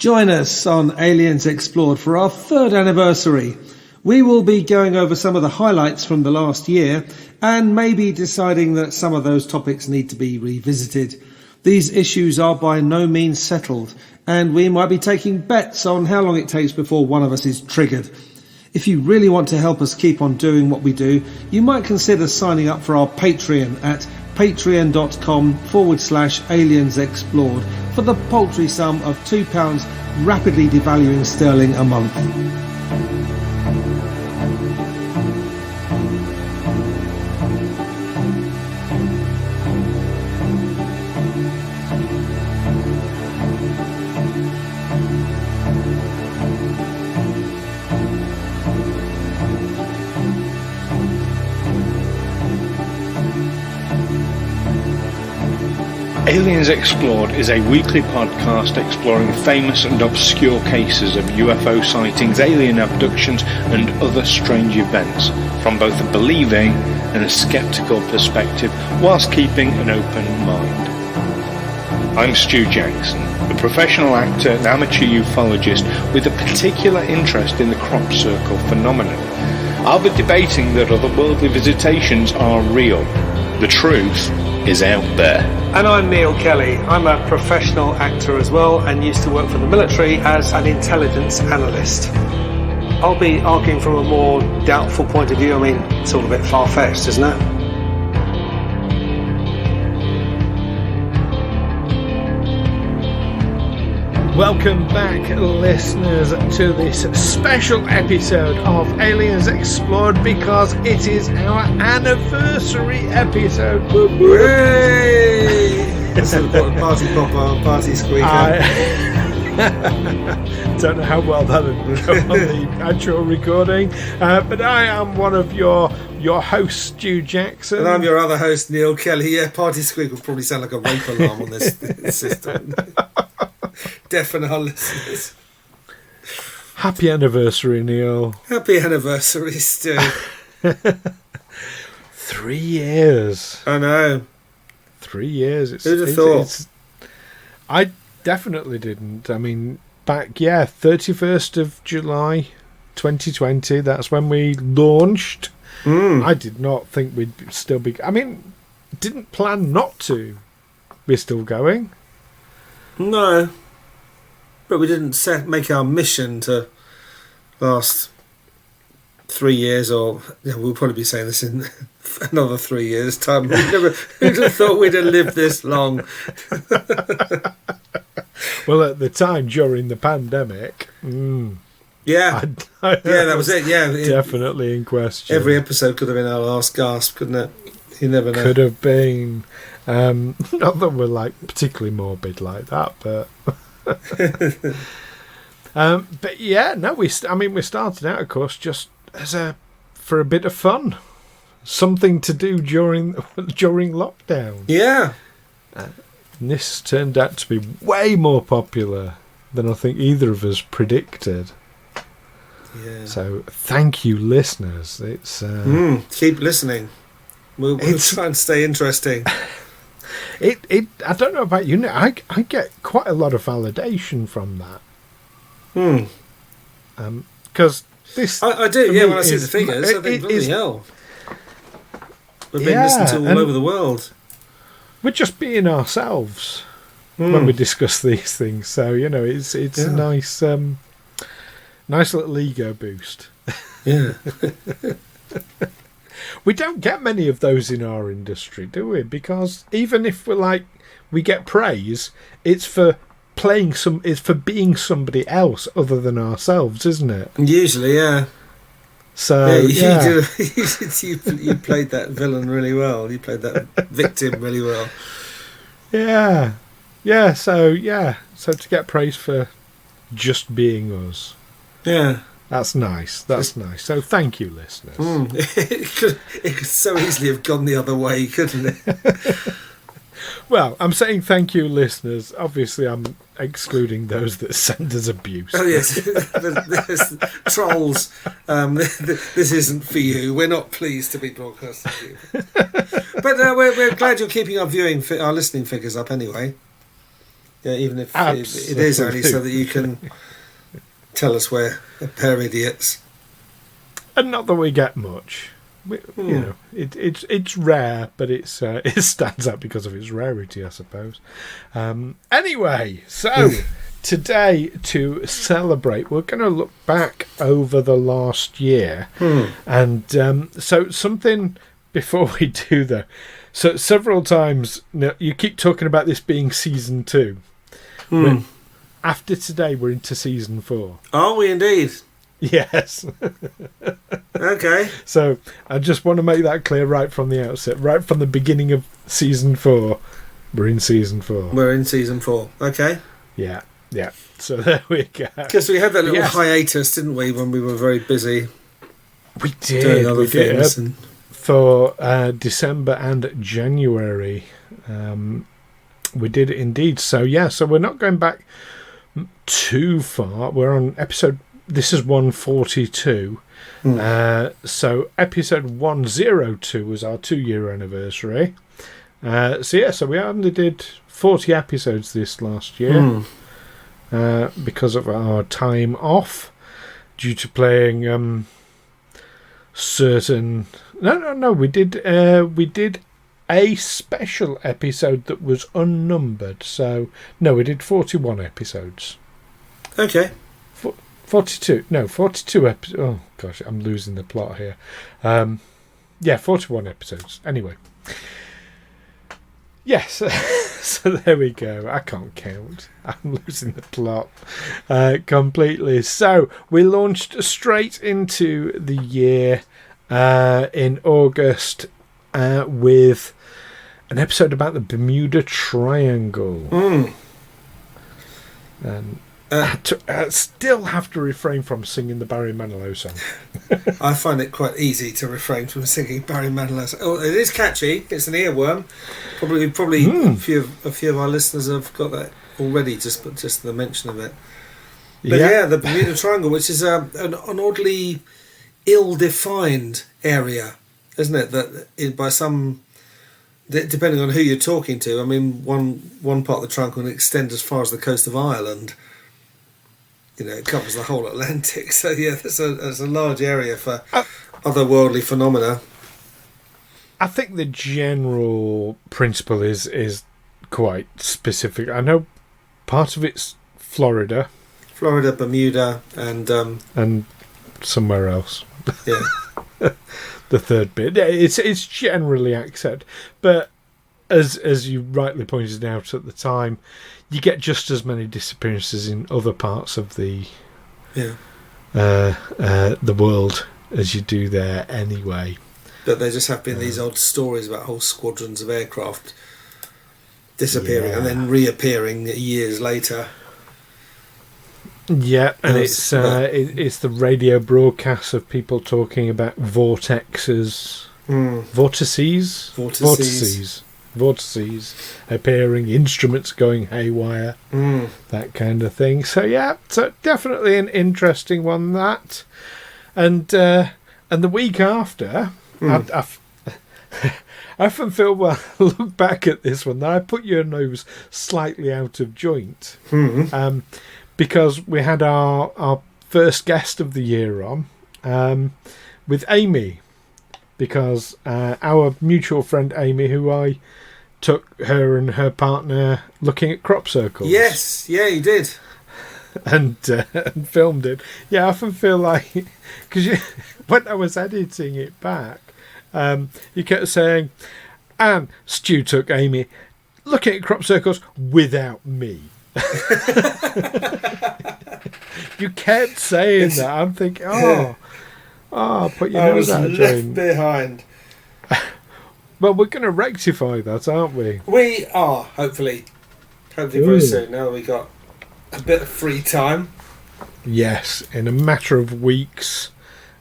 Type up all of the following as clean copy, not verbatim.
Join us on Aliens Explored for our 3rd anniversary. We will be going over some of the highlights from the last year and maybe deciding that some of those topics need to be revisited. These issues are by no means settled, and we might be taking bets on how long it takes before one of us is triggered. If you really want to help us keep on doing what we do, you might consider signing up for our Patreon at patreon.com/Aliens Explored for the paltry sum of £2, rapidly devaluing sterling a month. Aliens Explored is a weekly podcast exploring famous and obscure cases of UFO sightings, alien abductions and other strange events from both a believing and a sceptical perspective, whilst keeping an open mind. I'm Stu Jackson, a professional actor and amateur ufologist with a particular interest in the crop circle phenomenon. I'll be debating that otherworldly visitations are real. The truth is out there. And I'm Neil Kelly. I'm a professional actor as well and used to work for the military as an intelligence analyst. I'll be arguing from a more doubtful point of view. I mean, it's all a bit far-fetched, isn't it? Welcome back, listeners, to this special episode of Aliens Explored, because it is our anniversary episode. This is what party popper, party squeaker. Don't know how well that would go on the actual recording, but I am one of your hosts, Stu Jackson. And I'm your other host, Neil Kelly. Yeah, party squeak would probably sound like a rape alarm on this system. Deafen our listeners. Happy anniversary, Neil. Happy anniversary, Stu. 3 years. I know. 3 years. Who'd have thought? I definitely didn't. I mean, back, 31st of July 2020, that's when we launched. I did not think we'd still be... I mean, didn't plan not to. We're still going. No. But we didn't make our mission to last 3 years, or we'll probably be saying this in another 3 years' time. Who'd have thought we'd have lived this long? Well, at the time, during the pandemic... Yeah, that was it. Yeah, definitely in question. Every episode could have been our last gasp, couldn't it? You never know. Could have been. Not that we're like particularly morbid like that, but but yeah, no. We started out, of course, just for a bit of fun, something to do during lockdown. Yeah, and this turned out to be way more popular than I think either of us predicted. Yeah. So thank you, listeners. It's keep listening. We'll try and stay interesting. I don't know about you. I get quite a lot of validation from that. Because this I do. Yeah, when I see the figures, I think bloody hell, we've been listened to all over the world. We're just being ourselves when we discuss these things. So it's a nice little ego boost. Yeah. We don't get many of those in our industry, do we? Because even if we get praise, it's for it's for being somebody else other than ourselves, isn't it? Usually, yeah. So you played that villain really well. You played that victim really well. Yeah. So to get praise for just being us. Yeah. That's nice. Nice. So thank you, listeners. It could so easily have gone the other way, couldn't it? Well, I'm saying thank you, listeners. Obviously, I'm excluding those that send us abuse. Oh, yes. There's trolls. This isn't for you. We're not pleased to be broadcasting to you. But we're glad you're keeping our listening figures up anyway. Yeah, even if Absolutely. it is only so that you can tell us we're a pair of idiots. And not that we get much. You know, it's rare, but it stands out because of its rarity, I suppose. Anyway, so today, to celebrate, we're going to look back over the last year. And so something before we do that. So several times, you keep talking about this being season 2. But after today, we're into season 4. Are we indeed? Yes. Okay. So I just want to make that clear right from the outset, right from the beginning of season 4. We're in season 4. We're in season 4. Okay. Yeah. So there we go. Because we had that little hiatus, didn't we, when we were very busy We doing other things. did. For December and January. We did indeed. So so we're not going back too far. We're on episode... This is 142. So episode 102 was our 2-year anniversary. So we only did 40 episodes this last year because of our time off due to playing certain... No. We did a special episode that was unnumbered. So no, we did 41 episodes. Okay. 42 episodes. Oh gosh, I'm losing the plot here. 41 episodes. Anyway, yes. So there we go. I can't count. I'm losing the plot completely. So we launched straight into the year in August with an episode about the Bermuda Triangle. I still have to refrain from singing the Barry Manilow song. I find it quite easy to refrain from singing Barry Manilow. Oh, it is catchy. It's an earworm. Probably a few of our listeners have got that already. Just the mention of it. But the Bermuda Triangle, which is an oddly ill-defined area, isn't it? That by some, depending on who you're talking to. I mean, one part of the triangle will extend as far as the coast of Ireland. You know, it covers the whole Atlantic. So there's a large area for otherworldly phenomena. I think the general principle is quite specific. I know part of it's Florida, Bermuda, and somewhere else. Yeah. The third bit. It's generally accepted, but as you rightly pointed out at the time, you get just as many disappearances in other parts of the world as you do there anyway. But there just have been these odd stories about whole squadrons of aircraft disappearing and then reappearing years later. Yeah, and it's the radio broadcasts of people talking about vortices appearing, instruments going haywire, that kind of thing. So so definitely an interesting one, that. And the week after, I often feel, well, look back at this one, that I put your nose slightly out of joint. Because we had our first guest of the year on with Amy, because our mutual friend Amy, who I took her and her partner looking at crop circles. Yes, you did. And filmed it. Yeah, I often feel like, because when I was editing it back, you kept saying, and Stu took Amy looking at crop circles without me. You kept saying that. I'm thinking, put your nose out of joint. Behind. Well, we're going to rectify that, aren't we? We are, hopefully very soon. Now that we got a bit of free time. Yes, in a matter of weeks.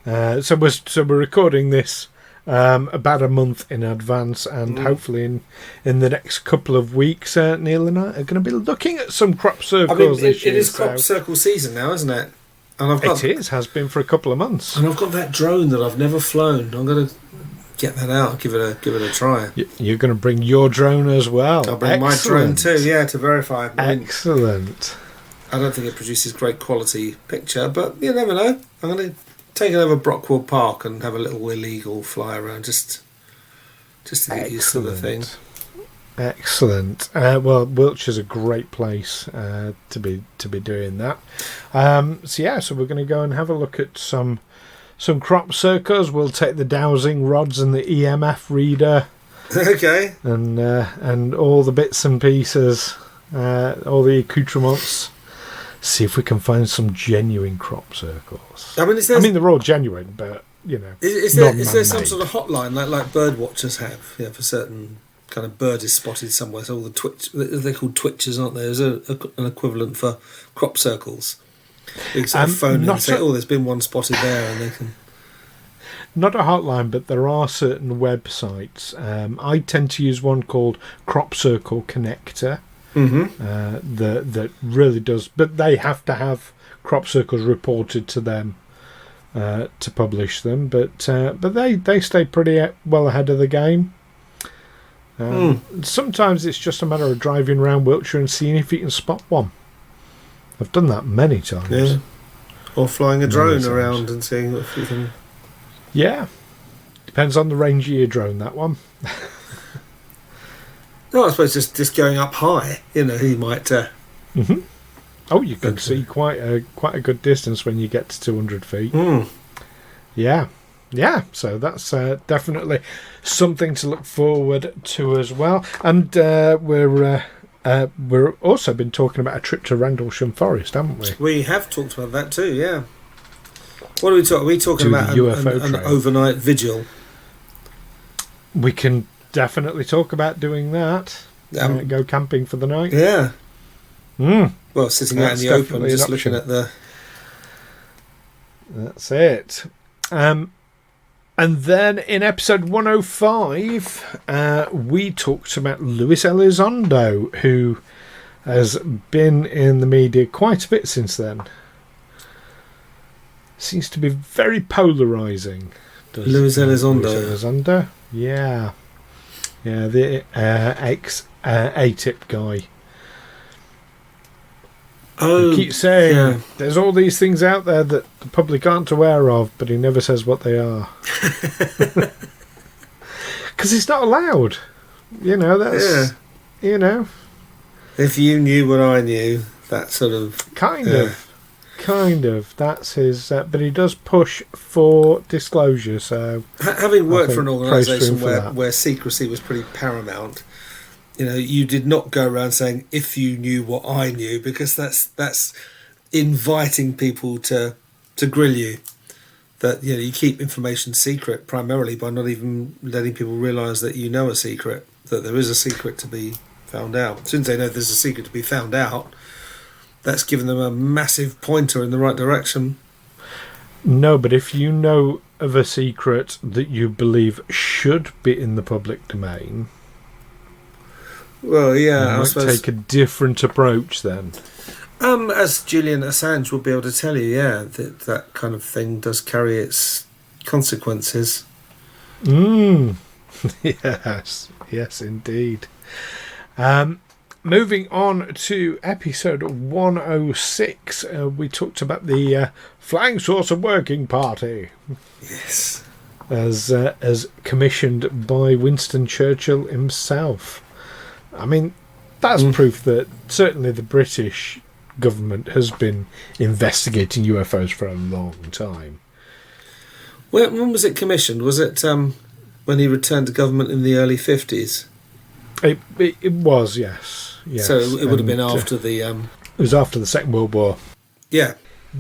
So we're recording this about a month in advance, and hopefully in the next couple of weeks, Neil and I are going to be looking at some crop circles this year. It is crop circle season now, isn't it? And it has been for a couple of months. And I've got that drone that I've never flown. I'm going to get that out. Give it a try. You're going to bring your drone as well. I'll bring my drone too. Yeah, to verify. Excellent. I don't think it produces great quality picture, but you never know. I'm going to take it over Brockwell Park and have a little illegal fly around just to get used to the thing. Excellent. Well, Wiltshire's a great place to be doing that. So we're going to go and have a look at some crop circles. We'll take the dowsing rods and the EMF reader. Okay. And all the bits and pieces, all the accoutrements. See if we can find some genuine crop circles. I mean, they're all genuine, but is there some sort of hotline like bird watchers have? For certain kind of bird is spotted somewhere. So all the they're called twitchers, aren't there? Is there an equivalent for crop circles? You can phone and say, "Oh, there's been one spotted there," and they can. Not a hotline, but there are certain websites. I tend to use one called Crop Circle Connector. Mm-hmm. That really does, but they have to have crop circles reported to them to publish them. But they stay pretty well ahead of the game. Sometimes it's just a matter of driving around Wiltshire and seeing if you can spot one. I've done that many times. Yeah. Or flying a drone around and seeing if you can. Yeah, depends on the range of your drone. That one. No, I suppose just going up high. He might. Mm-hmm. Oh, you can see quite a good distance when you get to 200 feet. Yeah. So that's definitely something to look forward to as well. And we're also been talking about a trip to Rendlesham Forest, haven't we? We have talked about that too. Yeah. What are we talking? Are we talking about an overnight vigil? We can definitely talk about doing that. Go camping for the night. Yeah. Well, sitting out in the open, just looking at the. That's it. And then in episode 105, we talked about Luis Elizondo, who has been in the media quite a bit since then. Seems to be very polarising. Luis Elizondo. Yeah, the ex-ATIP guy. He keeps saying there's all these things out there that the public aren't aware of, but he never says what they are. Because it's not allowed. That's... If you knew what I knew, that sort of... Kind of. That's his... but he does push for disclosure, so... Having worked for an organisation where secrecy was pretty paramount... you did not go around saying, if you knew what I knew, because that's inviting people to grill you. That, you keep information secret primarily by not even letting people realise that you know a secret, that there is a secret to be found out. As soon as they know there's a secret to be found out, that's given them a massive pointer in the right direction. No, but if you know of a secret that you believe should be in the public domain... Well, yeah, I suppose take a different approach then. As Julian Assange will be able to tell you, that kind of thing does carry its consequences. Yes, indeed. Moving on to episode 106, we talked about the Flying Saucer Working Party. Yes, as commissioned by Winston Churchill himself. I mean, that's proof that certainly the British government has been investigating UFOs for a long time. When was it commissioned? Was it when he returned to government in the early 50s? It was, yes. So it would have been after the... It was after the Second World War. Yeah.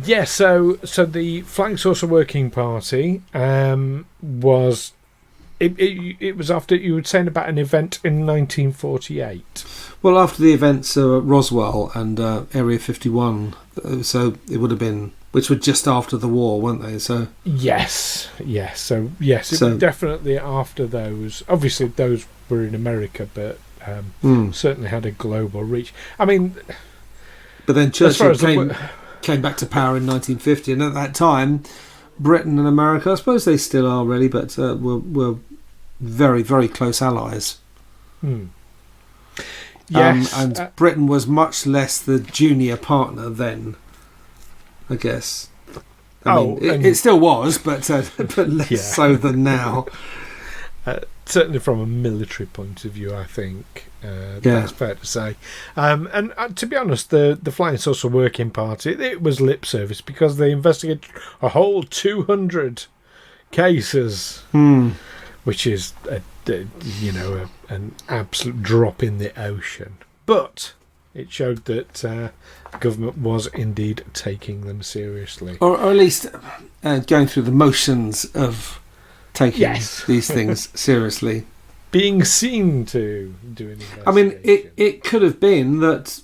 Yeah, so the Flying Saucer Working Party was... It was after, you were saying about an event in 1948. Well, after the events at Roswell and Area 51, so it would have been, which were just after the war, weren't they? So yes. So it was definitely after those. Obviously, those were in America, but certainly had a global reach. I mean, but then Churchill came back to power in 1950, and at that time, Britain and America, I suppose they still are really, but were very, very close allies. Yes. And Britain was much less the junior partner then, I guess. I mean, it still was, but less so than now. Certainly from a military point of view, I think that's fair to say. And to be honest, the Flying Saucer Working Party, it was lip service because they investigated a whole 200 cases, which is an absolute drop in the ocean. But it showed that the government was indeed taking them seriously, or at least going through the motions of taking these things seriously, being seen to do an investigation. I mean, it could have been that.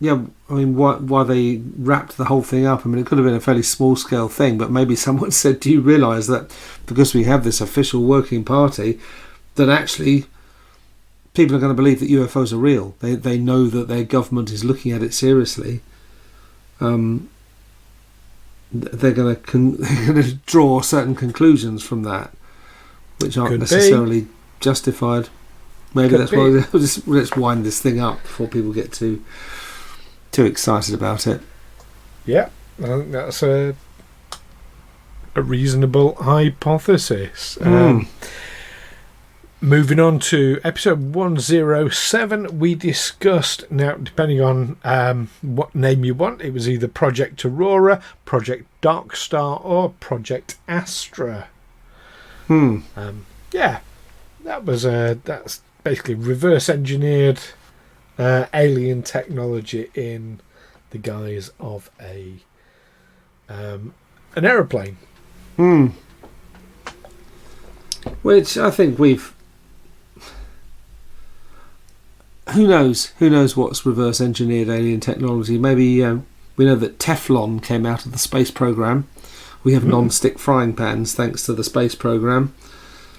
Yeah, I mean, why they wrapped the whole thing up? I mean, it could have been a fairly small-scale thing, but maybe someone said, "Do you realise that because we have this official working party, that actually people are going to believe that UFOs are real? They know that their government is looking at it seriously. They're going to draw certain conclusions from that, which aren't necessarily justified. Maybe that's why let's wind this thing up before people get too excited about it." Yeah, I think that's a reasonable hypothesis. Moving on to episode 107, we discussed, now depending on what name you want, it was either Project Aurora, Project Darkstar, or Project Astra. That's basically reverse engineered alien technology in the guise of an aeroplane. Which I think who knows what's reverse engineered alien technology. Maybe we know that Teflon came out of the space program. We have non-stick frying pans thanks to the space program.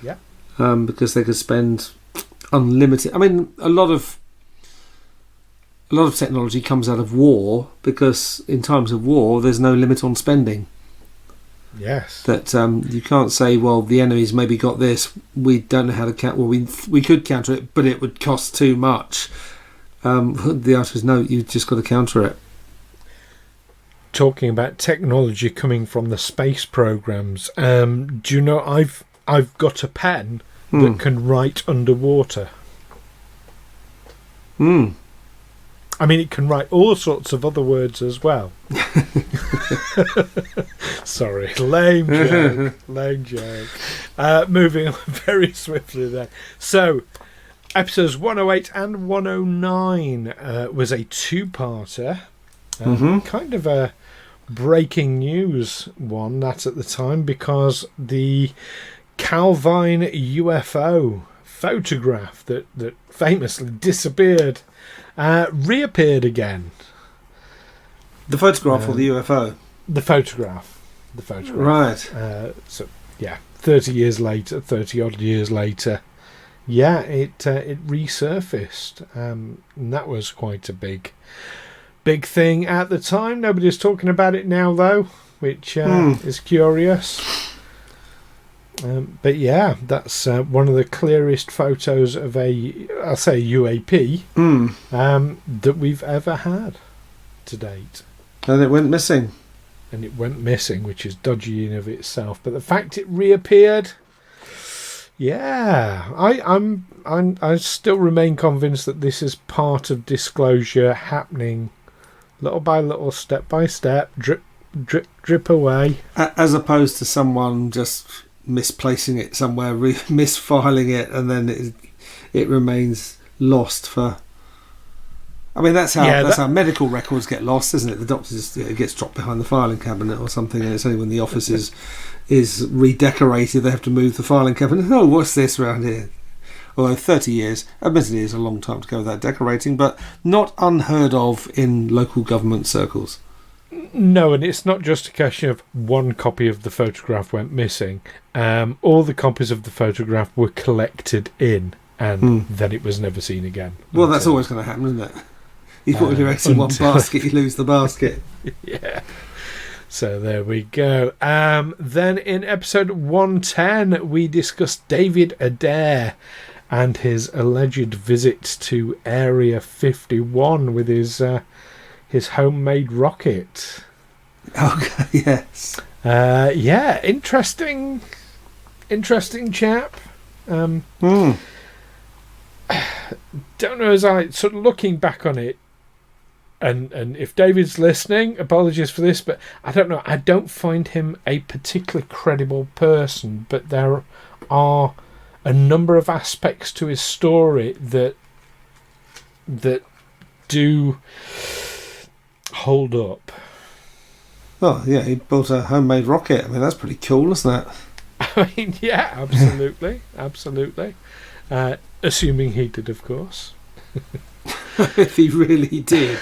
Yeah. Because they could spend unlimited. I mean, a lot of technology comes out of war, because in times of war there's no limit on spending. Yes. That you can't say, well, the enemy's maybe got this, we don't know how to counter. Well, we could counter it, but it would cost too much. The answer is no. You've just got to counter it. Talking about technology coming from the space programs, do you know I've got a pen that can write underwater. I mean, it can write all sorts of other words as well. Sorry, lame joke. Moving on very swiftly there. So, episodes 108 and 109 was a two-parter. Kind of a breaking news one, that at the time, because the Calvine UFO photograph that famously disappeared reappeared again. The photograph or the UFO? The photograph. Right. 30 odd years later, it resurfaced, and that was quite a big thing at the time. Nobody's talking about it now, though, which is curious. But yeah, that's one of the clearest photos of I'll say UAP that we've ever had to date. And it went missing. Which is dodgy in of itself. But the fact it reappeared, I still remain convinced that this is part of disclosure happening, little by little, step by step, drip, drip, drip away. As opposed to someone just misplacing it somewhere, misfiling it, and then it remains lost for. I mean, that's how medical records get lost, isn't it? The doctor just it gets dropped behind the filing cabinet or something, and it's only when the office is redecorated they have to move the filing cabinet. Oh, what's this around here? Although 30 years, admittedly, is a long time to go without decorating, but not unheard of in local government circles. No, and it's not just a question of one copy of the photograph went missing. All the copies of the photograph were collected in, and then it was never seen again. Well, that's always going to happen, isn't it? You put your eggs in one basket, you lose the basket. Yeah. So there we go. Then in episode 110, we discussed David Adair and his alleged visit to Area 51 with his homemade rocket. Okay, yes. Yeah, interesting chap. Don't know, as I sort of looking back on it, and if David's listening, apologies for this, but I don't know. I don't find him a particularly credible person, but there are a number of aspects to his story that do hold up. Oh, yeah, he built a homemade rocket. I mean, that's pretty cool, isn't it? I mean, yeah, absolutely. Absolutely. Assuming he did, of course. If he really did.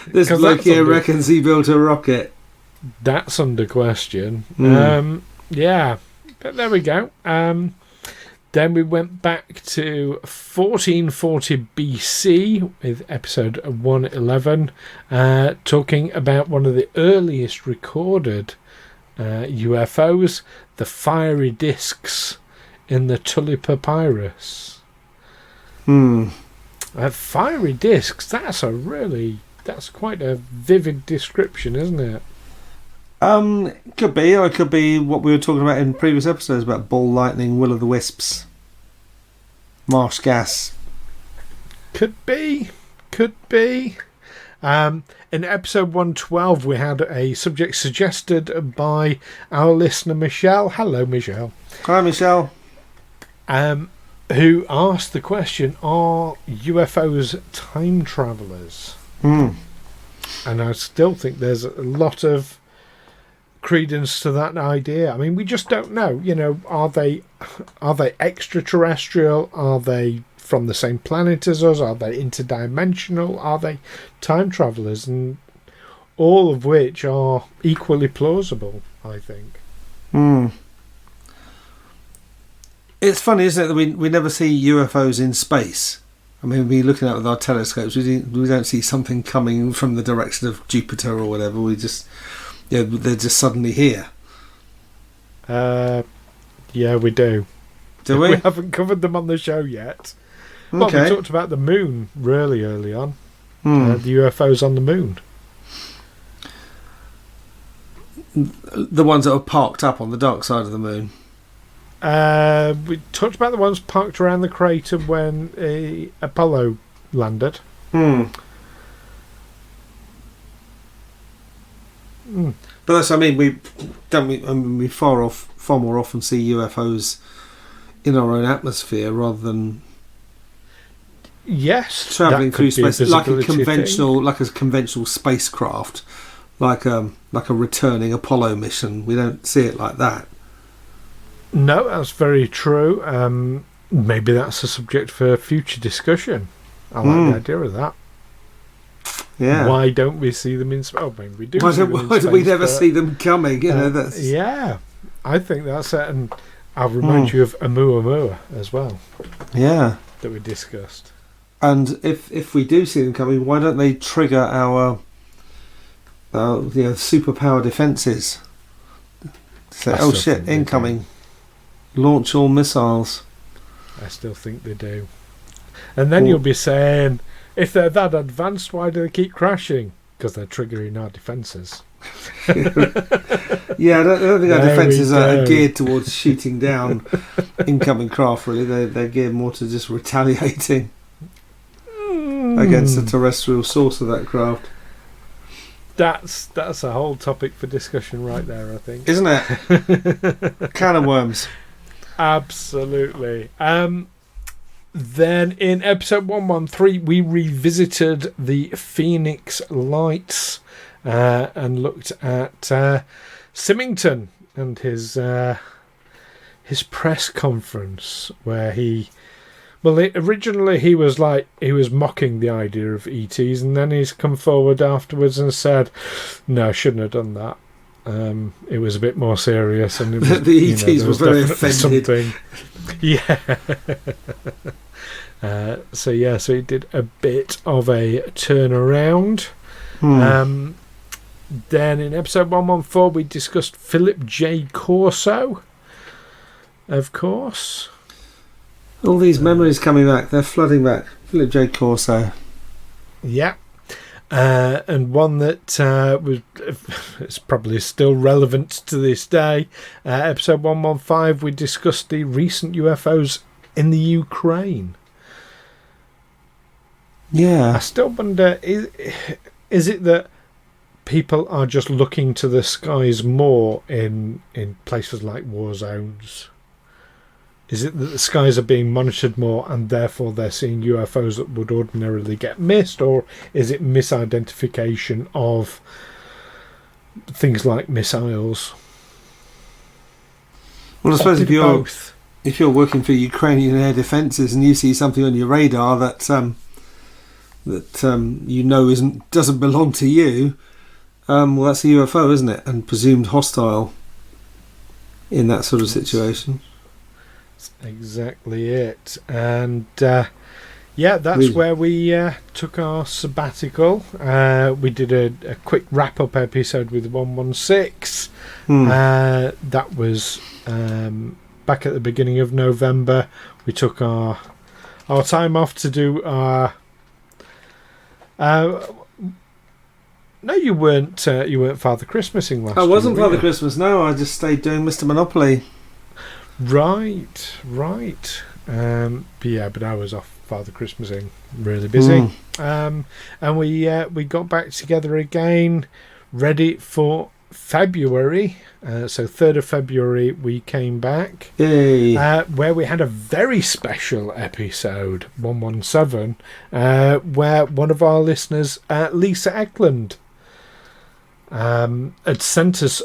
This bloke here reckons he built a rocket. That's under question. Yeah, but there we go. Then we went back to 1440 BC with episode 111, talking about one of the earliest recorded UFOs, the fiery discs in the Tully Papyrus. Fiery discs, that's quite a vivid description, isn't it? Could be, or it could be what we were talking about in previous episodes about ball lightning, will-o'-the-wisps, marsh gas. Could be. In episode 112, we had a subject suggested by our listener Michelle. Hello, Michelle. Hi, Michelle. Who asked the question, are UFOs time travellers? And I still think there's a lot of credence to that idea. I mean, we just don't know. You know, are they extraterrestrial? Are they from the same planet as us? Are they interdimensional? Are they time travellers? And all of which are equally plausible, I think. It's funny, isn't it, that we never see UFOs in space. I mean, we're looking at with our telescopes, we don't see something coming from the direction of Jupiter or whatever. We just, they're just suddenly here. Yeah, we do. Do we? We haven't covered them on the show yet. Well, we talked about the moon really early on. The UFOs on the moon. The ones that are parked up on the dark side of the moon. We talked about the ones parked around the crater when Apollo landed. But that's, I mean, we far more often see UFOs in our own atmosphere rather than travelling through space, like a conventional spacecraft, like a returning Apollo mission. We don't see it like that. No, that's very true. Maybe that's a subject for future discussion. I like the idea of that. Yeah. Why don't we see them in space? Oh, maybe we do. Why do we never see them coming? That's... Yeah, I think that's it. And I'll remind you of Oumuamua as well. Yeah. That we discussed. And if we do see them coming, why don't they trigger our superpower defences? Say, oh shit, incoming. Launch all missiles. I still think they do. And then you'll be saying, if they're that advanced, why do they keep crashing? Because they're triggering our defences. Yeah, I don't think our defences are geared towards shooting down incoming craft, really. They're geared more to just retaliating against the terrestrial source of that craft. That's a whole topic for discussion right there, I think. Isn't it? Can of worms. Absolutely. Then in episode 113, we revisited the Phoenix Lights and looked at Symington and his press conference where originally he was mocking the idea of ETs, and then he's come forward afterwards and said, "No, I shouldn't have done that. It was a bit more serious, and it was, the ETs were very offended." Something. Yeah. So he did a bit of a turnaround. Then in episode 114, we discussed Philip J. Corso, of course. All these memories coming back. They're flooding back. Philip J. Corso. Yeah. And one that was it's probably still relevant to this day. Episode 115, we discussed the recent UFOs in the Ukraine. Yeah. I still wonder, is it that people are just looking to the skies more in places like war zones? Is it that the skies are being monitored more and therefore they're seeing UFOs that would ordinarily get missed? Or is it misidentification of things like missiles? Well, I suppose if both. you're working for Ukrainian air defences and you see something on your radar that you know doesn't belong to you, well, that's a UFO, isn't it? And presumed hostile in that sort of situation. Exactly it. And that's where we took our sabbatical. We did a quick wrap-up episode with 116. That was back at the beginning of November. We took our time off to do our... No, you weren't Father Christmasing last year. I wasn't Father Christmas, no. I just stayed doing Mr. Monopoly. Right. But I was off Father Christmasing, really busy. And we got back together again, ready for February. So 3rd of February we came back. Yay. Where we had a very special episode, 117, where one of our listeners, Lisa Eklund, had sent us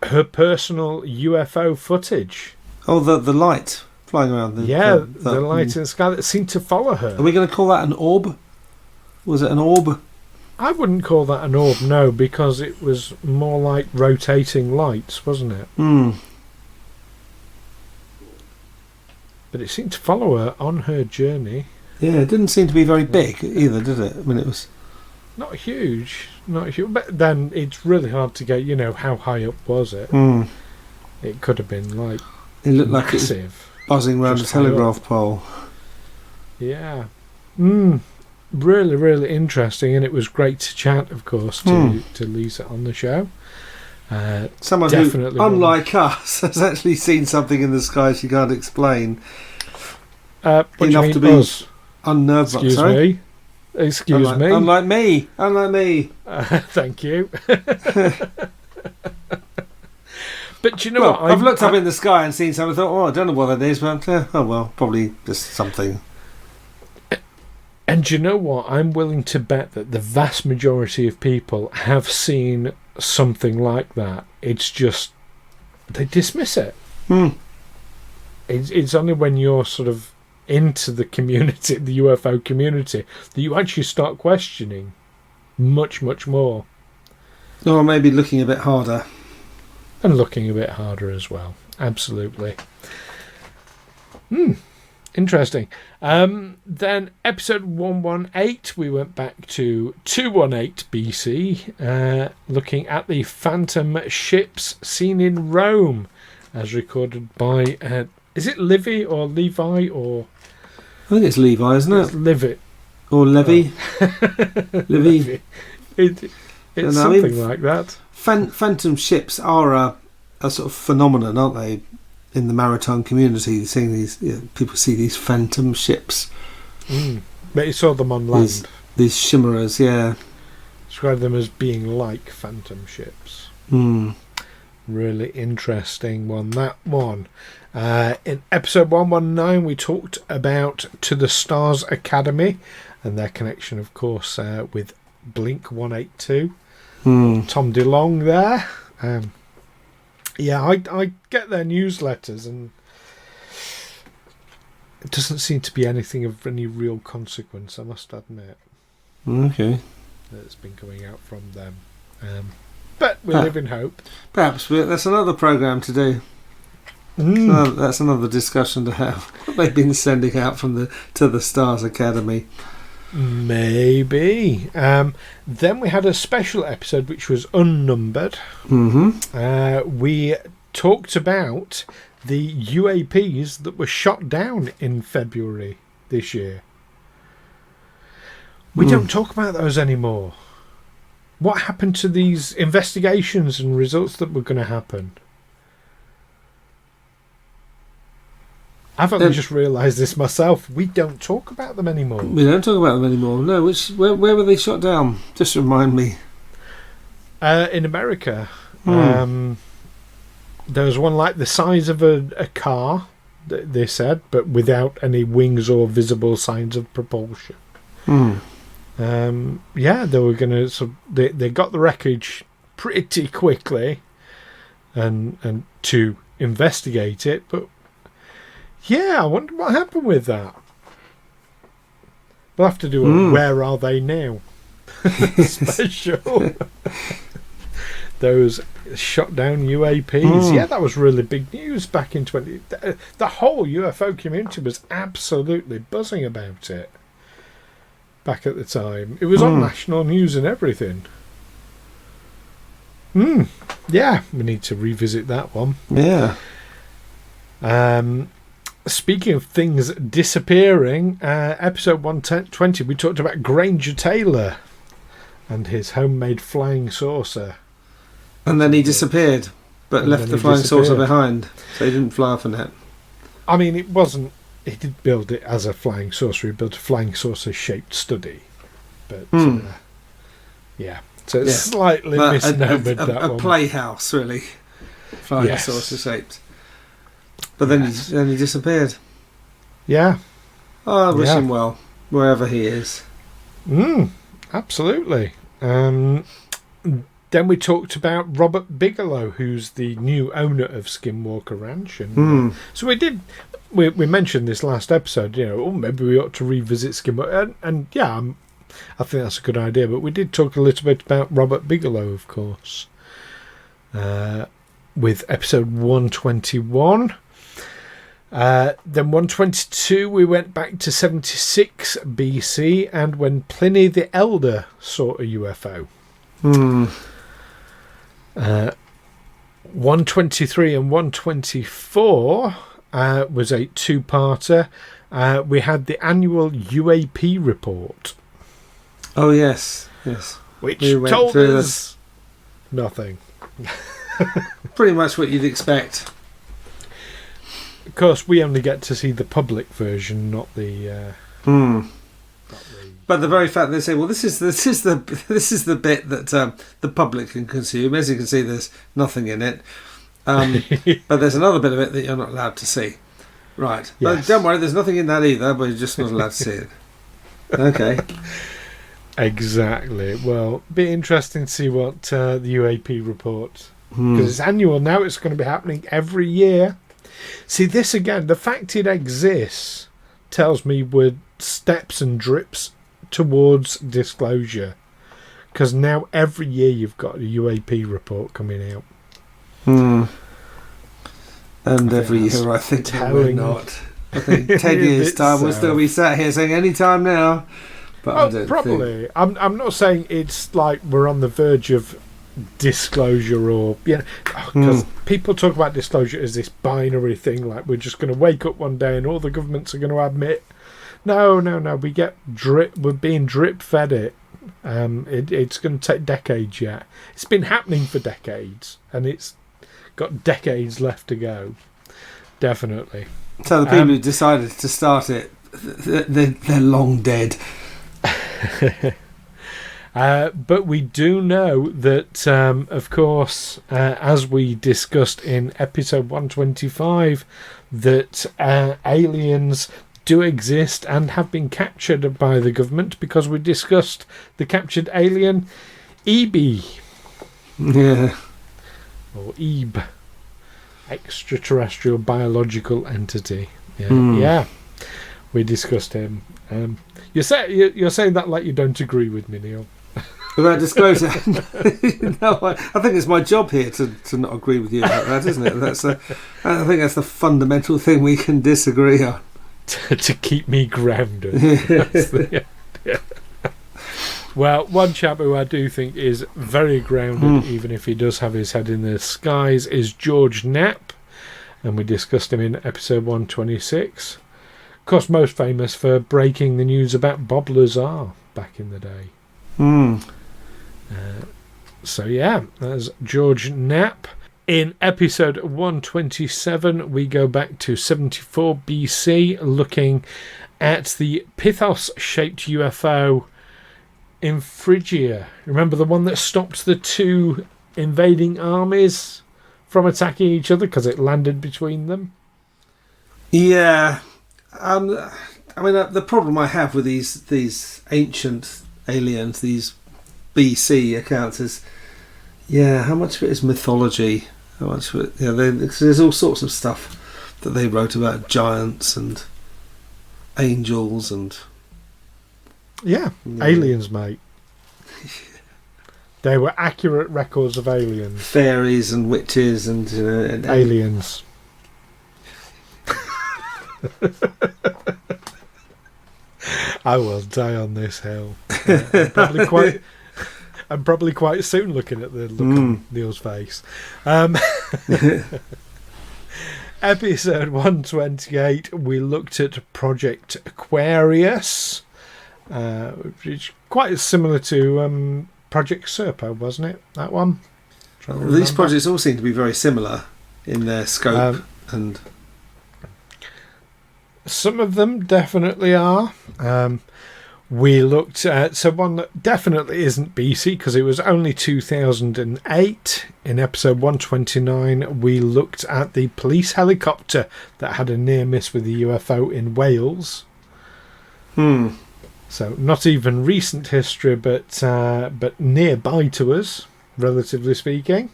her personal UFO footage. Oh, the light flying around. The light in the sky that seemed to follow her. Are we going to call that an orb? Was it an orb? I wouldn't call that an orb, no, because it was more like rotating lights, wasn't it? But it seemed to follow her on her journey. Yeah, it didn't seem to be very big either, did it? I mean, it was... Not huge. But then it's really hard to get, how high up was it? It could have been like it looked massive, like it was buzzing around a telegraph pole. Yeah. Really, really interesting, and it was great to chat, of course, to Lisa on the show. Someone who, unlike us, has actually seen something in the sky she can't explain. Enough to be unnerved. Excuse me. Unlike me. Thank you. But you know what? I've looked up in the sky and seen something. I thought, I don't know what that is, but probably just something. And you know what? I'm willing to bet that the vast majority of people have seen something like that. It's just they dismiss it. It's only when you're sort of into the community, the UFO community, that you actually start questioning much, much more. Or maybe looking a bit harder. And looking a bit harder as well. Absolutely. Interesting. Then episode 118, we went back to 218 BC, looking at the phantom ships seen in Rome, as recorded by, is it Livy or Levi or... I think it's Levi, isn't it? It's Livy. Or Levy. Livy. It's something like that. Phantom ships are a sort of phenomenon, aren't they? In the maritime community, seeing these people see these phantom ships. But you saw them on land. These shimmerers, yeah. Describe them as being like phantom ships. Really interesting one, that one. In episode 119, we talked about To the Stars Academy and their connection, of course, with Blink 182. Tom DeLonge there. I get their newsletters, and it doesn't seem to be anything of any real consequence, I must admit. Okay. That's been coming out from them. But we live in hope. Perhaps that's another programme to do. That's another discussion to have. What they've been sending out from To the Stars Academy. Maybe. Then we had a special episode which was unnumbered. We talked about the UAPs that were shot down in February this year. We don't talk about those anymore. What happened to these investigations and results that were going to happen? I've only just realised this myself. We don't talk about them anymore. We don't talk about them anymore. No, where were they shot down? Just remind me. In America, there was one like the size of a car, they said, but without any wings or visible signs of propulsion. They were going to. So they got the wreckage pretty quickly, and to investigate it, but. Yeah, I wonder what happened with that. We'll have to do a Where Are They Now special. Those shot down UAPs. Yeah, that was really big news back in The whole UFO community was absolutely buzzing about it back at the time. It was on national news and everything. Yeah, we need to revisit that one. Yeah. Speaking of things disappearing, episode 120, we talked about Granger Taylor and his homemade flying saucer. And then he disappeared, but left the flying saucer behind, so he didn't fly off in it. I mean, it wasn't... He did build it as a flying saucer. He built a flying saucer-shaped study. But, yeah. So it's slightly misnomered, that one. A playhouse, really. Flying saucer-shaped. But then he disappeared. Yeah. Oh, I wish him well, wherever he is. Absolutely. Then we talked about Robert Bigelow, who's the new owner of Skinwalker Ranch. And so we mentioned this last episode, maybe we ought to revisit Skinwalker. And I think that's a good idea. But we did talk a little bit about Robert Bigelow, of course, with episode 121. Then 122 we went back to 76 BC and when Pliny the Elder saw a UFO. 123 and 124 was a two-parter. We had the annual UAP report. Oh yes. Which told us nothing. Pretty much what you'd expect. Of course, we only get to see the public version, not the. But the very fact they say, well, this is the bit that the public can consume. As you can see, there's nothing in it, but there's another bit of it that you're not allowed to see. Right, but don't worry, there's nothing in that either. But you're just not allowed to see it. Okay. Exactly. Well, be interesting to see what the UAP report, because it's annual now. It's going to be happening every year. See, this again, the fact it exists tells me we're steps and drips towards disclosure, because now every year you've got a UAP report coming out. And every year I think we're not. I think 10 years time we'll still be sat here saying any time now. But I don't probably. I'm not saying it's like we're on the verge of disclosure, or because people talk about disclosure as this binary thing, like we're just going to wake up one day and all the governments are going to admit no, we're being drip fed it. It's going to take decades yet. It's been happening for decades and it's got decades left to go, definitely. So the people who decided to start it, they're long dead. But we do know that, of course, as we discussed in episode 125, that aliens do exist and have been captured by the government, because we discussed the captured alien EB. Yeah. Or EB. Extraterrestrial biological entity. Yeah. We discussed him. You're saying that like you don't agree with me, Neil. About disclosure? No, I think it's my job here to not agree with you about that, isn't it? I think that's the fundamental thing we can disagree on. To keep me grounded. Yeah. Well, one chap who I do think is very grounded, even if he does have his head in the skies, is George Knapp. And we discussed him in episode 126. Of course, most famous for breaking the news about Bob Lazar back in the day. So yeah, that's George Knapp. In episode 127, we go back to 74 BC, looking at the Pithos-shaped UFO in Phrygia. Remember the one that stopped the two invading armies from attacking each other because it landed between them? Yeah. I mean, the problem I have with these ancient aliens, these BC accounts, is, how much of it is mythology? How much of it, there's all sorts of stuff that they wrote about giants and angels and... Yeah, aliens, mate. They were accurate records of aliens. Fairies and witches and aliens. I will die on this hill. I'm probably quite soon, looking at the look on Neil's face. Episode 128, we looked at Project Aquarius, which is quite similar to Project Serpo, wasn't it? That one? These projects all seem to be very similar in their scope, and some of them definitely are. We looked at one that definitely isn't BC because it was only 2008. In episode 129, we looked at the police helicopter that had a near miss with the UFO in Wales. So not even recent history, but nearby to us, relatively speaking.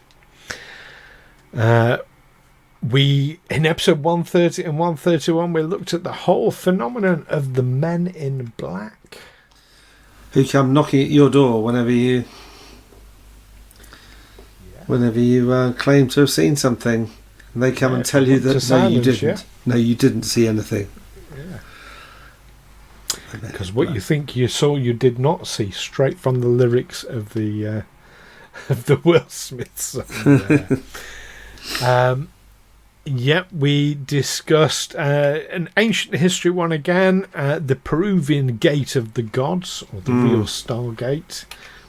In episode 130 and 131, we looked at the whole phenomenon of the men in black. Who come knocking at your door whenever you claim to have seen something. And they come and tell you that you didn't. Yeah? No, you didn't see anything. Yeah. Because what you think you saw, you did not see, straight from the lyrics of the Will Smith song. We discussed an ancient history one again, the Peruvian Gate of the Gods, or the real Stargate,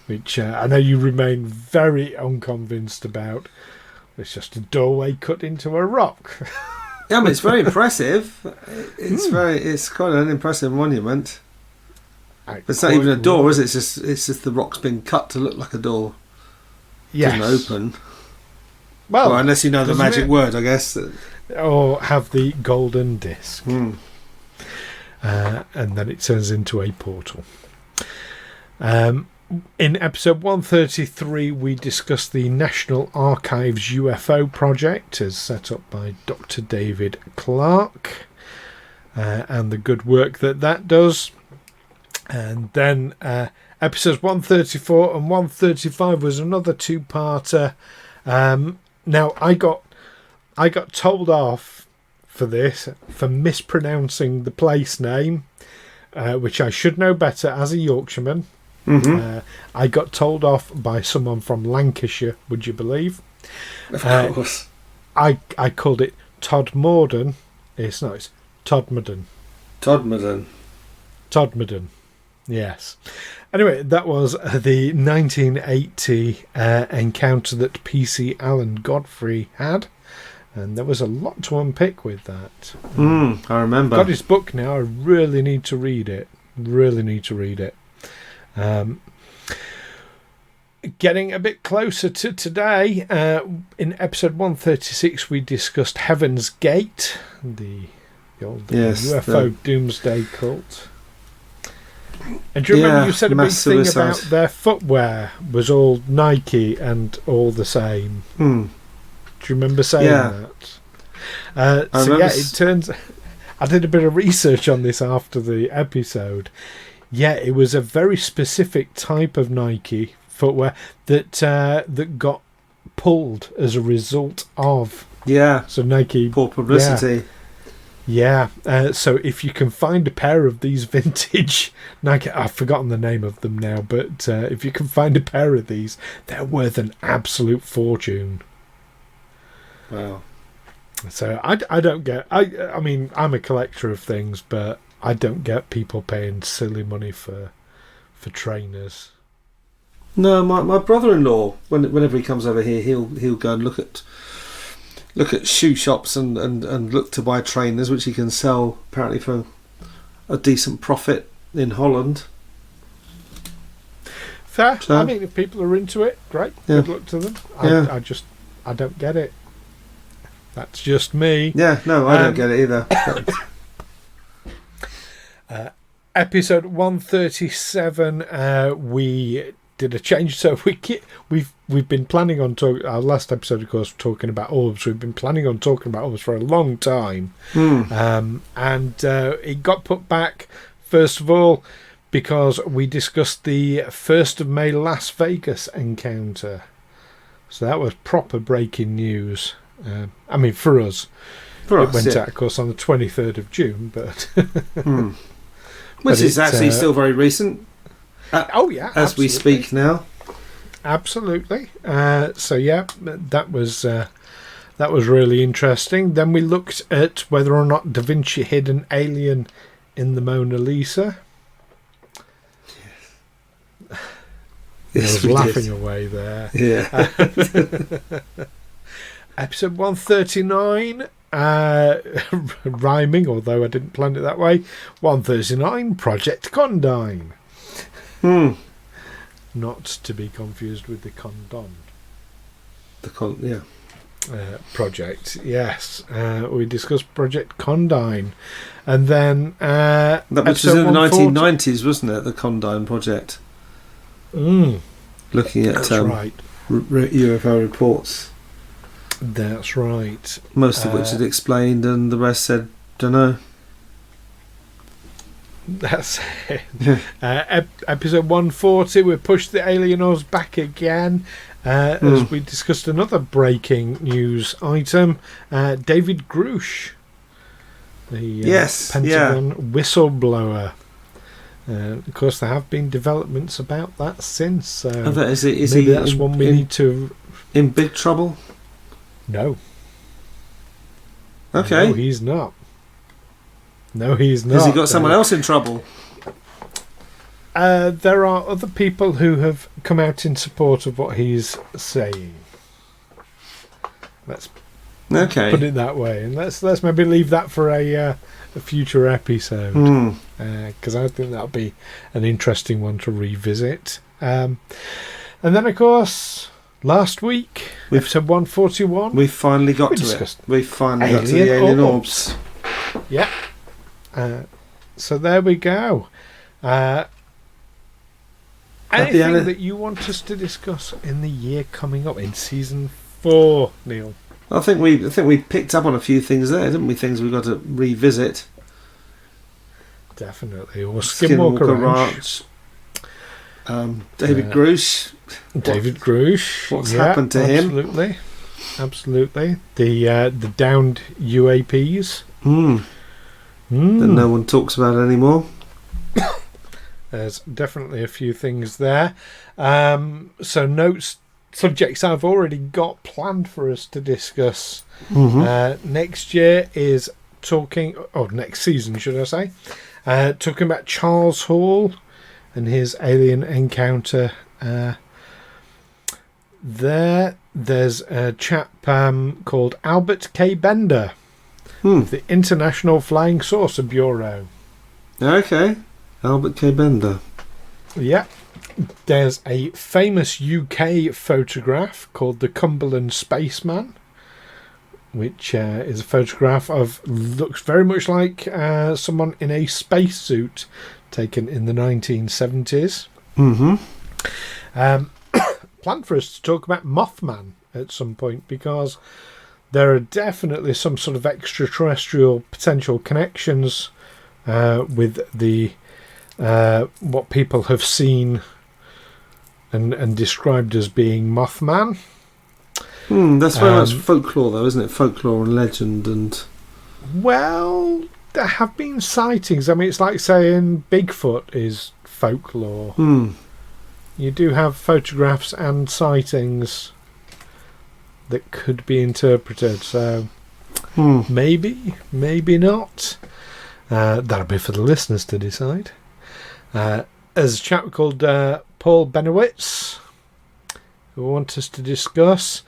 which I know you remain very unconvinced about. It's just a doorway cut into a rock. Yeah, I mean, it's very impressive. It's quite an impressive monument. It's not even a door, is it? It's just the rock's been cut to look like a door. Yes. Doesn't open. Well, unless you know the magic word, I guess. Or have the golden disc. And then it turns into a portal. In episode 133, we discussed the National Archives UFO project as set up by Dr. David Clarke and the good work that does. And then episodes 134 and 135 was another two-parter. Now, I got told off for this, for mispronouncing the place name, which I should know better as a Yorkshireman. I got told off by someone from Lancashire, would you believe? Of course. I called it Todmorden. It's not, it's Todmorden. Todmorden. Yes. Anyway, that was the 1980 encounter that PC Alan Godfrey had, and there was a lot to unpick with that. I remember. Got his book now. I really need to read it. Getting a bit closer to today, in episode 136 we discussed Heaven's Gate, the old UFO doomsday cult. And do you remember you said a big thing about their footwear was all Nike and all the same? Do you remember saying that? It turns... I did a bit of research on this after the episode. Yeah, it was a very specific type of Nike footwear that got pulled as a result of... Yeah. So Nike... Poor publicity. Yeah, so if you can find a pair of these vintage Nike, I've forgotten the name of them now, but if you can find a pair of these, they're worth an absolute fortune. Wow. So I don't get, I mean, I'm a collector of things, but I don't get people paying silly money for trainers. No, my brother-in-law, whenever he comes over here, he'll go and look at shoe shops and look to buy trainers, which he can sell apparently for a decent profit in Holland. Fair. So, I mean, if people are into it, great. Yeah. Good luck to them. Yeah. I don't get it. That's just me. Yeah, no, I don't get it either. Episode 137, we did a change. So we've been planning on our last episode, of course, talking about orbs. We've been planning on talking about orbs for a long time, and it got put back first of all because we discussed the 1st of May Las Vegas encounter. So that was proper breaking news. I mean, for us, it went out, of course, on the 23rd of June, but which is actually still very recent. Oh yeah, as absolutely. We speak now. Absolutely. So yeah, that was really interesting. Then we looked at whether or not Da Vinci hid an alien in the Mona Lisa. Yes, I was laughing away there. Yeah. Episode 139. Rhyming, although I didn't plan it that way. 139, Project Condign. Not to be confused with the Condon. Project, yes. We discussed Project Condign. And then... that was in the 1990s, wasn't it? The Condign Project. Looking at right. UFO reports. That's right. Most of which had explained, and the rest said, don't know. That's it. Episode 140, we pushed the alien orbs back again as we discussed another breaking news item. David Grush, the Pentagon whistleblower. Of course, there have been developments about that since. So maybe that's one we need to... In big trouble? No. Okay. No, he's not. No, he's not. Has he got someone else in trouble? There are other people who have come out in support of what he's saying. Let's put it that way, and let's maybe leave that for a future episode, because I think that'll be an interesting one to revisit. And then, of course, last week, episode 141, we finally got to it. We finally got to the alien orbs. Yeah. So there we go. Anything that you want us to discuss in the year coming up in season 4, Neil? I think we picked up on a few things there, didn't we? Things we've got to revisit. Definitely. Or Skinwalker Ranch. David Grush. David Grush. What's happened to him? Absolutely. The downed UAPs. That no one talks about anymore. There's definitely a few things there. So subjects I've already got planned for us to discuss. Next year is next season, should I say? Talking about Charles Hall and his alien encounter. There's a chap called Albert K. Bender of the International Flying Saucer Bureau. Okay, Albert K. Bender. Yeah. There's a famous UK photograph called the Cumberland Spaceman, which is a photograph looks very much like someone in a spacesuit taken in the 1970s. Planned for us to talk about Mothman at some point, because there are definitely some sort of extraterrestrial potential connections with the what people have seen and described as being Mothman. That's very much folklore, though, isn't it? Folklore and legend, and Well, there have been sightings. I mean, it's like saying Bigfoot is folklore. You do have photographs and sightings that could be interpreted. So maybe, maybe not. That'll be for the listeners to decide. There's a chap called Paul Benowitz who want us to discuss.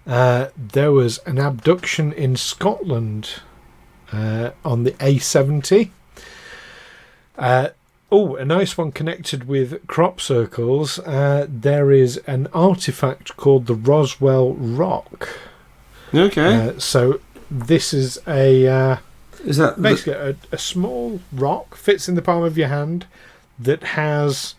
There was an abduction in Scotland on the A70. A nice one connected with crop circles. There is an artifact called the Roswell Rock. Okay. So this is a Is that basically a small rock, fits in the palm of your hand, that has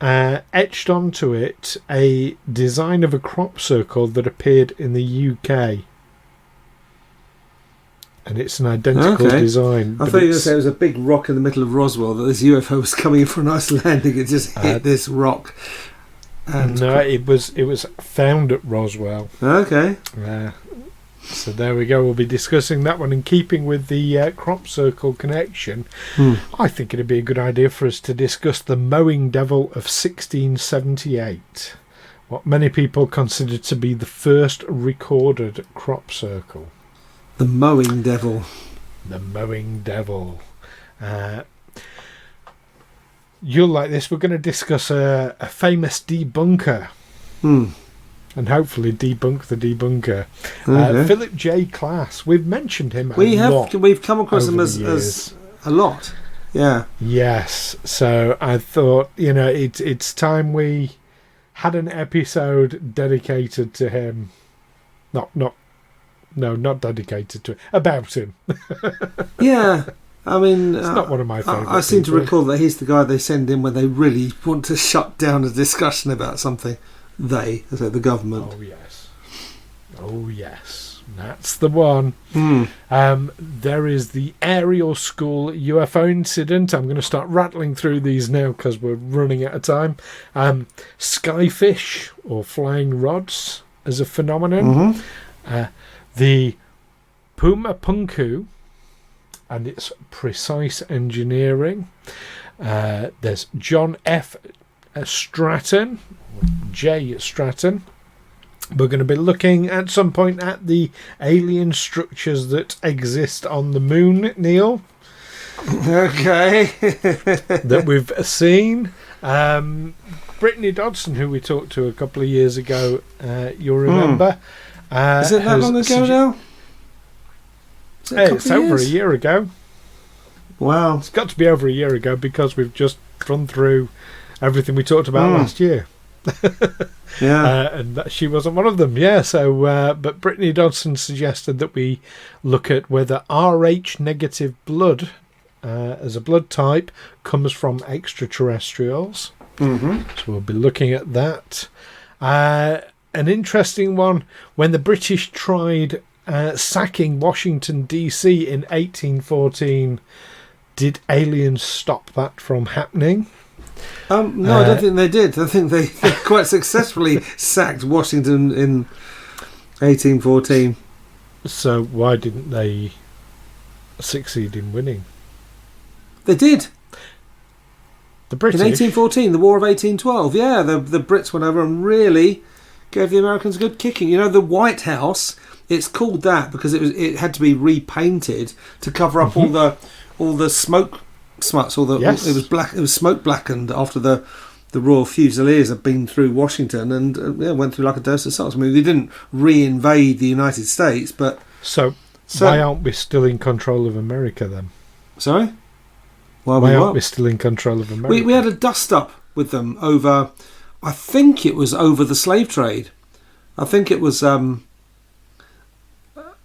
etched onto it a design of a crop circle that appeared in the UK. And it's an identical design. I thought you were going to say it was a big rock in the middle of Roswell, that this UFO was coming in for a nice landing. It just hit this rock. And no, it was found at Roswell. Okay. So there we go. We'll be discussing that one in keeping with the crop circle connection. I think it'd be a good idea for us to discuss the mowing devil of 1678, what many people consider to be the first recorded crop circle. The mowing devil. The mowing devil. You'll like this. We're going to discuss a famous debunker. And hopefully debunk the debunker. Philip J. Class. We've mentioned him We've come across him as a lot. Yeah. Yes. So I thought, it's time we had an episode dedicated to him. Not dedicated to about him. Yeah. I mean, it's not one of my favourite. I seem to recall that he's the guy they send in when they really want to shut down a discussion about something. The government. Oh yes, that's the one. There is the aerial school UFO incident. I'm going to start rattling through these now because we're running out of time. Skyfish or flying rods as a phenomenon. The Puma Punku and its precise engineering. There's John F. Stratton, J. Stratton. We're going to be looking at some point at the alien structures that exist on the moon, Neil. Okay. That we've seen. Brittany Dodson, who we talked to a couple of years ago, you'll remember. Is it that long ago now? It's over a year ago. Wow. It's got to be over a year ago because we've just run through everything we talked about last year. And she wasn't one of them. But Brittany Dodson suggested that we look at whether Rh negative blood as a blood type comes from extraterrestrials. So we'll be looking at that. An interesting one, when the British tried sacking Washington DC in 1814, did aliens stop that from happening? No, I don't think they did. I think they quite successfully sacked Washington in 1814. So why didn't they succeed in winning? They did. The British? In 1814, the War of 1812. Yeah, the Brits went over and really gave the Americans a good kicking. The White House, it's called that because it had to be repainted to cover up all the smoke smuts. It was smoke blackened after the Royal Fusiliers had been through Washington and went through like a dose of salt. I mean, they didn't re-invade the United States, but so why aren't we still in control of America then? Sorry, why aren't we still in control of America? We had a dust up with them over. I think it was over the slave trade. I think it was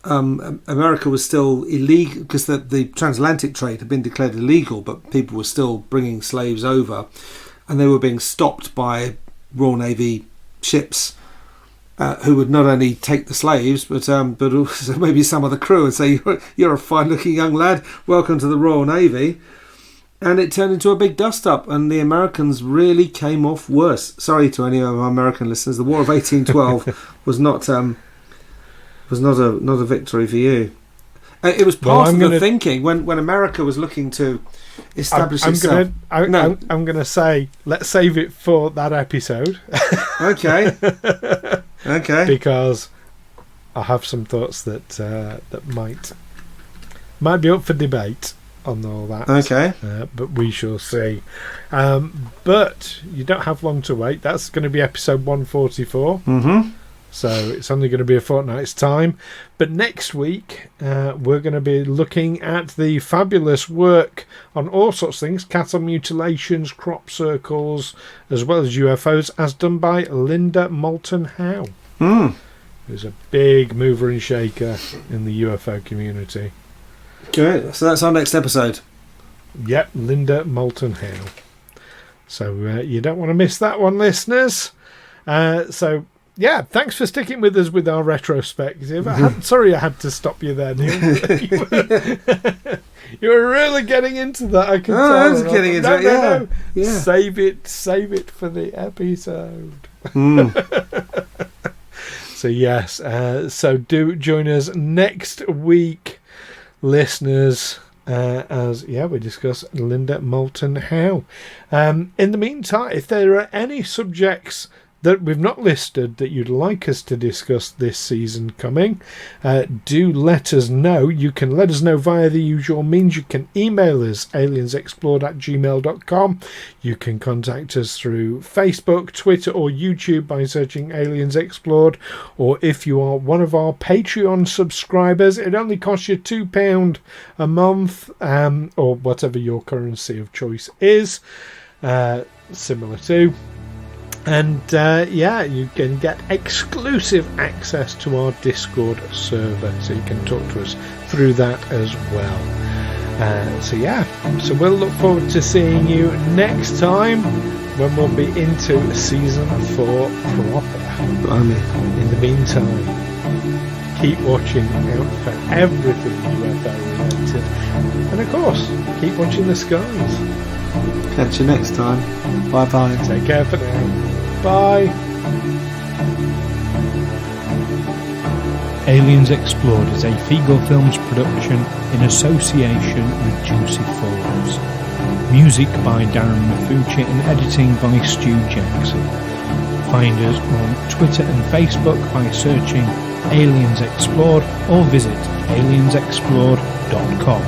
America was still illegal because the transatlantic trade had been declared illegal, but people were still bringing slaves over, and they were being stopped by Royal Navy ships who would not only take the slaves but also maybe some of the crew and say, "You're a fine-looking young lad. Welcome to the Royal Navy." And it turned into a big dust-up, and the Americans really came off worse. Sorry to any of our American listeners. The War of 1812 was not a victory for you. It was part of the gonna, thinking when America was looking to establish I'm itself. I'm going to say, let's save it for that episode. Okay. Okay. Because I have some thoughts that might be up for debate on all that. Okay. But we shall see. But you don't have long to wait. That's going to be episode 144. Mm-hmm. So it's only going to be a fortnight's time. But next week, we're going to be looking at the fabulous work on all sorts of things, cattle mutilations, crop circles, as well as UFOs, as done by Linda Moulton Howe, who's a big mover and shaker in the UFO community. Good. So that's our next episode. Yep, Linda Moulton Howe. So you don't want to miss that one, listeners. So... yeah, thanks for sticking with us with our retrospective. Sorry I had to stop you there, Neil. You were really getting into that, I can tell. I was getting into it, No. Yeah. Save it for the episode. So yes, so do join us next week, listeners, as we discuss Linda Moulton Howe. In the meantime, if there are any subjects that we've not listed that you'd like us to discuss this season coming, do let us know. You can let us know via the usual means. You can email us, aliensexplored@gmail.com. You can contact us through Facebook, Twitter or YouTube by searching Aliens Explored. Or if you are one of our Patreon subscribers, it only costs you £2 a month, or whatever your currency of choice is, similar to. And you can get exclusive access to our Discord server, so you can talk to us through that as well. So we'll look forward to seeing you next time when we'll be into season 4 proper. Blimey. In the meantime, keep watching out for everything UFO related, and of course, keep watching the skies. Catch you next time. Bye bye. Take care for now. Bye. Aliens Explored is a Figo Films production in association with Juicy Falls. Music by Darren Mafucci and editing by Stu Jackson. Find us on Twitter and Facebook by searching Aliens Explored or visit aliensexplored.com.